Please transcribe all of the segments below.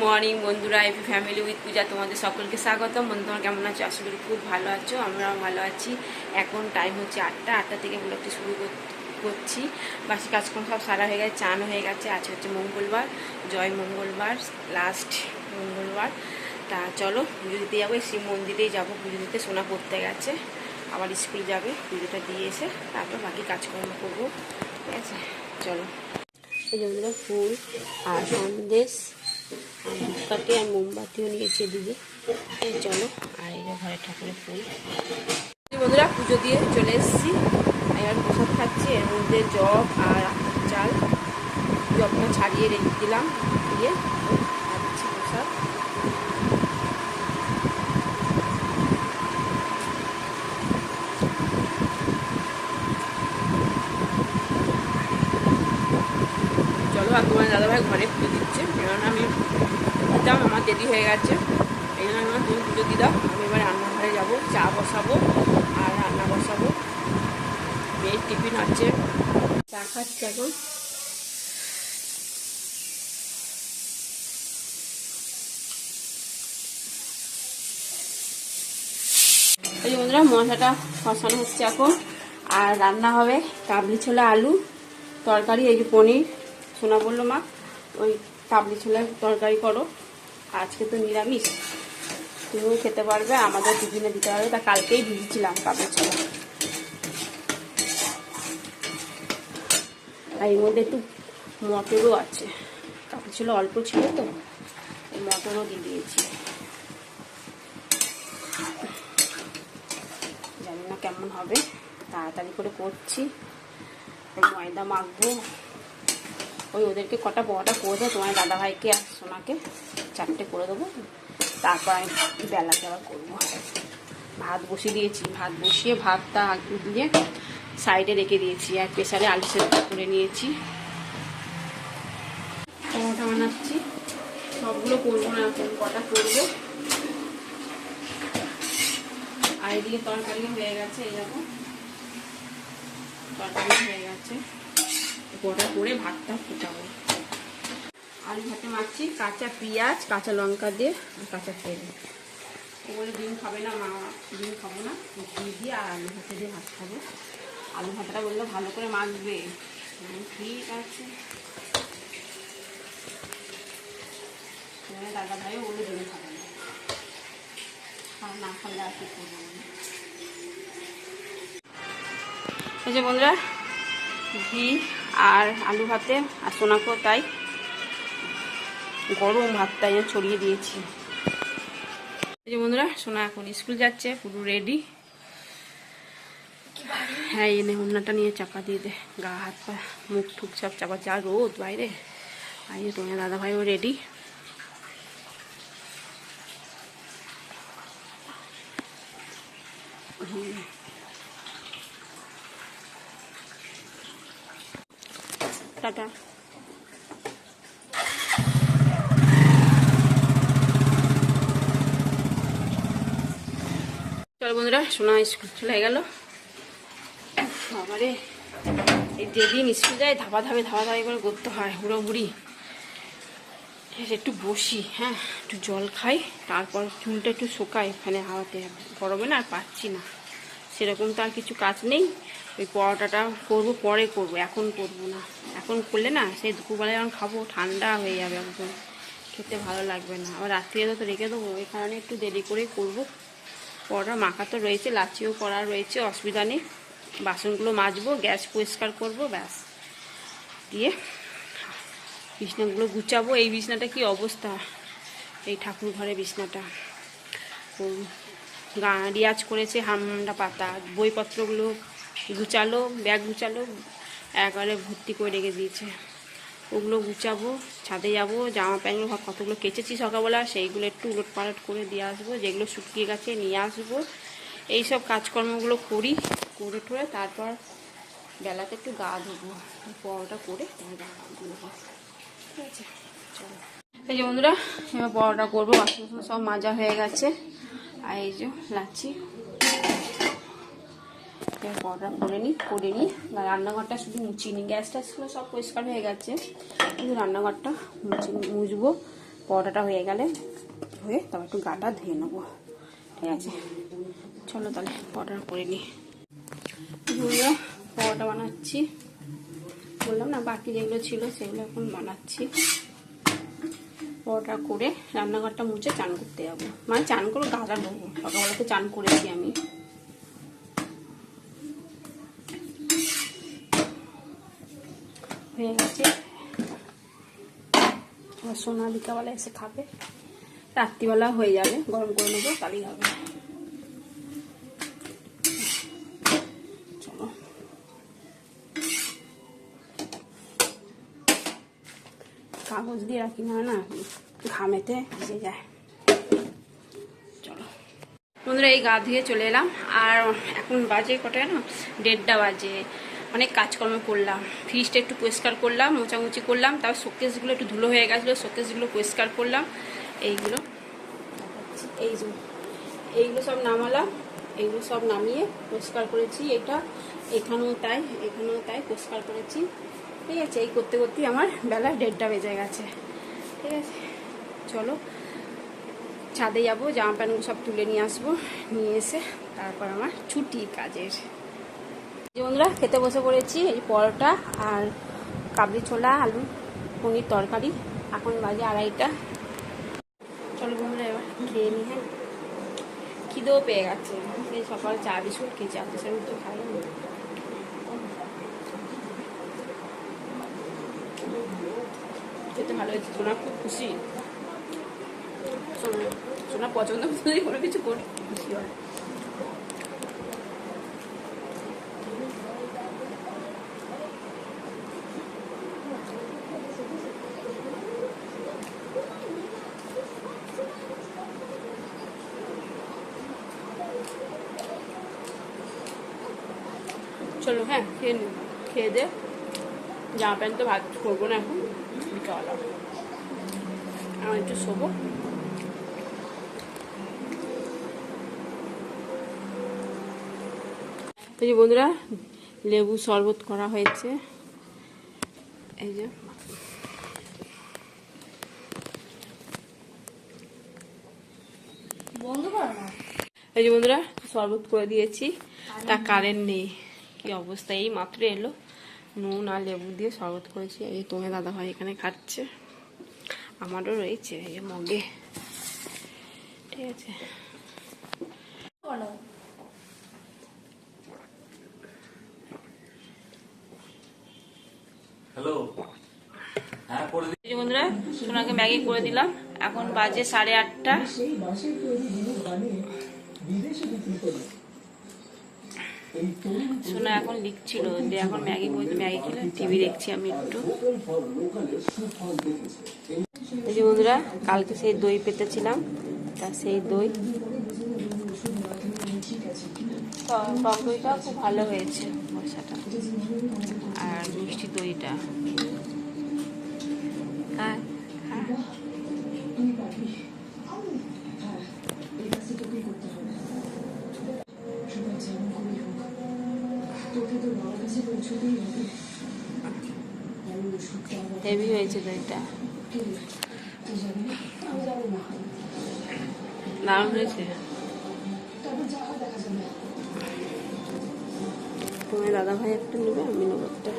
Morning বন্ধুরা, AP family with পূজা তোমাদের সকলকে স্বাগতম। বন্ধু তোমরা কেমন আছো? আশা করি খুব ভালো আছো, আমরাও ভালো আছি। এখন টাইম হচ্ছে 8টা থেকে ব্লগটি শুরু করছি। বাকি কাজকর্ম সব সারা হয়ে গেছে, চানও হয়ে গেছে। আজ হচ্ছে মঙ্গলবার, জয় মঙ্গলবার, লাস্ট মঙ্গলবার। তা চলো পুজো দিতে যাবো, শিব মন্দিরেই যাবো পুজো দিতে। সোনা পড়তে গেছে, আবার স্কুল যাবে, পুজোটা দিয়ে এসে তারপর বাকি কাজকর্ম করবো। ঠিক আছে, চলো। এই যে ফুল আর সন্দেশ আর ধূপকাঠি আর মোমবাতিও নিয়েছি এদিকে। চলো, আর এই যে ঘরের ঠাকুরের ফুল। বন্ধুরা পুজো দিয়ে চলে এসেছি, এবার প্রসাদ খাচ্ছি। এর মধ্যে জব আর চাল, জবটা ছাড়িয়ে রেখে দিলাম, দিয়ে খাচ্ছি প্রসাদ। চলো, আর তোমার দাদাভাই ঘরে পুজো দিচ্ছে, কারণ আমি দিতাম, আমার দেরি হয়ে গেছে। এই জন্য আমার তুমি পুজো দিয়ে দাও, আমি এবার রান্নাঘরে যাবো, চা বসাবো আর রান্না বসাবো। মেয়ের টিফিন আছে, চা খাচ্ছি এখন। এই যে বন্ধুরা মশলাটা কষানো হচ্ছে এখন, আর রান্না হবে কাবলি ছোলা আলু তরকারি। এই যে পনির, সোনা বললো মা ওই কাবলি ছোলার তরকারি করো, আজকে তো নিরামিষ, তুমিও খেতে পারবে, আমাদের টিফিনে দিতে পারবে। তা কালকেই ভিজেছিলাম কাবলি ছোলা, আর এর মধ্যে একটু মটরও আছে। কাবলি ছোলা অল্প ছিল তো, মটরও দিয়ে দিয়েছি। জানি না কেমন হবে, তাড়াতাড়ি করে করছি। ময়দা মাখবো, ওই ওদেরকে কটা বড়াটা করে দেবো, তোমার দাদাভাইকে আর সোনাকে 4টে করে দেবো, তারপর আমি বেলাতে আবার করবো। ভাত বসিয়ে দিয়েছি, ভাত বসিয়ে ভাতটা দিয়ে সাইডে রেখে দিয়েছি, আর প্রেসারে আলু সেদ্ধ করে নিয়েছি। পরোটা বানাচ্ছি, সবগুলো করবো না, এখন কটা করবো। আর এদিকে তরকারি হয়ে গেছে, এইরকম তরকারি হয়ে গেছে, কটা করে ভাতটা ফুটাবো। আলু ভাতে মাখছি, কাঁচা পেঁয়াজ কাঁচা লঙ্কা দিয়ে কাঁচা তেল। ও বলে ডিম খাবে না মা, ডিম খাবো না, ঘি দিয়ে আর আলু ভাতে দিয়ে ভাত খাবো। আলু ভাতটা বললো ভালো করে মাখবে, ঠিক আছে। দাদা ভাইও বলে ডিম খাবে না, আর না খালে আর কি করবো। এই যে বন্ধুরা ঘি আর আলু ভাতে, আর সোনাকেও তাই গরম ভাতটা ছড়িয়ে দিয়েছি। এই যে বন্ধুরা সোনা এখন স্কুল যাচ্ছে, পুরো রেডি। হ্যাঁ, এনে উন্নাটা নিয়ে চাপা দিয়ে দে, গা হাত পা মুখ ঠুক সব চাপা, যা রোদ বাইরে। আর এই তোমার দাদাভাইও রেডি। টাটা। চলো বন্ধুরা, সোনা স্কুল চলে গেল। বাবারে, এই যেদিন স্কুল যায় ধাপাধাপি করে করতে হয়, হুড়োহুড়ি। একটু বসি, হ্যাঁ একটু জল খাই, তারপর চুলটা একটু শোকাই ফ্যানে হাওয়াতে। গরমে না আর পাচ্ছি না, সেরকম তো আর কিছু কাজ নেই। ওই পরোটাটা করবো, পরে করবো, এখন করবো না। এখন করলে না সেই দুপুরবেলায় যখন খাবো ঠান্ডা হয়ে যাবে একদম, খেতে ভালো লাগবে না। আবার রাত্রিরে তো রেখে দেবো, ওই কারণে একটু দেরি করেই করবো। পরোটা মাখা তো রয়েছে, লাচিও করা রয়েছে, অসুবিধা নেই। বাসনগুলো মাজবো, গ্যাস পরিষ্কার করবো, ব্যাস। দিয়ে বিছনাগুলো গুছাবো। এই বিছনাটা কি অবস্থা, এই ঠাকুর ঘরে বিছনাটা রিয়াজ করেছে, হামডা পাতা, বইপত্রগুলো গুছালো, ব্যাগ গুছালো, একবারে ভর্তি করে রেখে দিয়েছে। ওগুলো গুছাবো, ছাদে যাবো, জামা প্যান্টগুলো কতগুলো কেচেছি সকালবেলা, সেইগুলো একটু উলট পালট করে দিয়ে আসবো, যেগুলো শুকিয়ে গেছে নিয়ে আসবো। এইসব কাজকর্মগুলো করি, করে ঠোরে তারপর বেলাতে একটু গা ধোবো, পরোটা করে গা ধোবো। ঠিক আছে, চলো। এই যে বন্ধুরা এবার পরোটা করবো, বাসন সব মাজা হয়ে গেছে। আর এই যে লাচ্ছি, পরোটা করে নিই। রান্নাঘরটা শুধু মুছিনি, গ্যাসটা ছিল সব পরিষ্কার হয়ে গেছে, কিন্তু রান্নাঘরটা মুছবো। পরোটাটা হয়ে গেলে তারপর একটু গাটা ধুয়ে নেবো। ঠিক আছে, চলো তাহলে পরোটাটা করে নিই। পরোটা বানাচ্ছি, বললাম না বাকি যেগুলো ছিল সেগুলো এখন বানাচ্ছি। পরোটা করে রান্নাঘরটা মুছে চান করতে যাবো, মানে চান করে গাটা ধোবো। সকালবেলাতে চান করেছি আমি। হয়ে গেছে, সোনা বিকাবেলা এসে খাবে, রাত্রিবেলা হয়ে যাবে, গরম করে নেবো, তাহলেই হবে। চলো কাগজ দিয়ে রাখি, না ঘামেতে ভিজে যায়। চলো বন্ধুরা, এই গা ধুয়ে চলে এলাম। আর এখন বাজে কটায় না, 1:30 বাজে। অনেক কাজকর্ম করলাম, ফ্রিজটা একটু পরিষ্কার করলাম, মোছামুছি করলাম, তারপর শোকেসগুলো একটু ধুলো হয়ে গেছিলো, শোকেসগুলো পরিষ্কার করলাম। এইগুলো এইগুলো সব নামালাম, এইগুলো সব নামিয়ে পরিষ্কার করেছি। এখানেও তাই পরিষ্কার করেছি। ঠিক আছে, এই করতে করতেই আমার বেলা 1:30 বেজে গেছে। ঠিক আছে, চলো ছাদে যাবো, জামা প্যান্টগুলো সব তুলে নিয়ে আসবো, নিয়ে এসে তারপর আমার ছুটি কাজের। বন্ধুরা, খেতে বসে পড়েছি। এই পরোটা আর কাবলি ছোলা, আলু পনির তরকারি। এখন বাজে 2:30। চলো বন্ধুরা, এবার খেয়ে নি। হ্যাঁ, খিদেও পেয়ে গেছে। সেই সকাল চা বিস্কুট খেয়েছি, আপনি সেরকম তো খাই না। খেতে ভালো হয়েছে, সোনা খুব খুশি। সোনা পছন্দ যদি কোনো কিছু করি খুশি হয়। চলো, হ্যাঁ খেয়ে দে। জামা প্যান্ট তো ভাত করবো না এখন, বিকাল আমি একটু শোবো। এই যে বন্ধুরা, লেবু শরবত করা হয়েছে। এই যে বন্ধুরা, শরবত করে দিয়েছি। তা কারেন্ট নেই, কি অবস্থা। এই মাত্র এলো, নুন আর লেবু দিয়ে শরবত করেছি। এই যে তোমার দাদা ভাই এখানে খাচ্ছে, আমারও রয়েছে এই মগে। ঠিক আছে, হ্যালো। বন্ধুরা, সোনাকে ম্যাগি করে দিলাম। এখন বাজে 8:30। সোনা এখন লিখছিল, যে এখন ম্যাগি বলছি, ম্যাগি খেলে টিভি দেখছি আমি একটু। এই যে বন্ধুরা, কালকে সেই দই পেতেছিলাম, তা সেই দই, টক দইটা খুব ভালো হয়েছে বর্ষাটা, আর মিষ্টি দইটা। হ্যাঁ, হেভি হয়েছে দইটা, দারুণ হয়েছে। তোমার দাদা ভাই একটা নেবে, আমি নেবো একটা।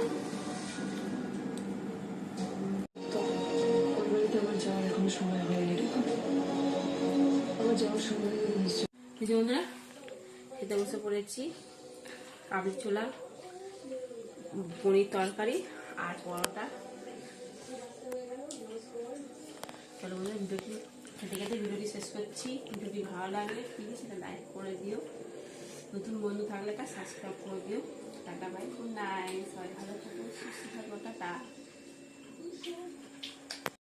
বন্ধুরা, খেতে বসে পড়েছি। কাবলি ছোলা, পনির তরকারি আর পরোটা। চলো বন্ধুরা, ভিডিওটি শেষ করছি। ভিডিওটি ভালো লাগলে প্লিজ সেটা লাইক করে দিও, নতুন বন্ধু থাকলে তা সাবস্ক্রাইব করে দিও। টাটা, বাই, গুড নাইট, সবাই ভালো থাকো, সুস্থ থাকো, টাটা।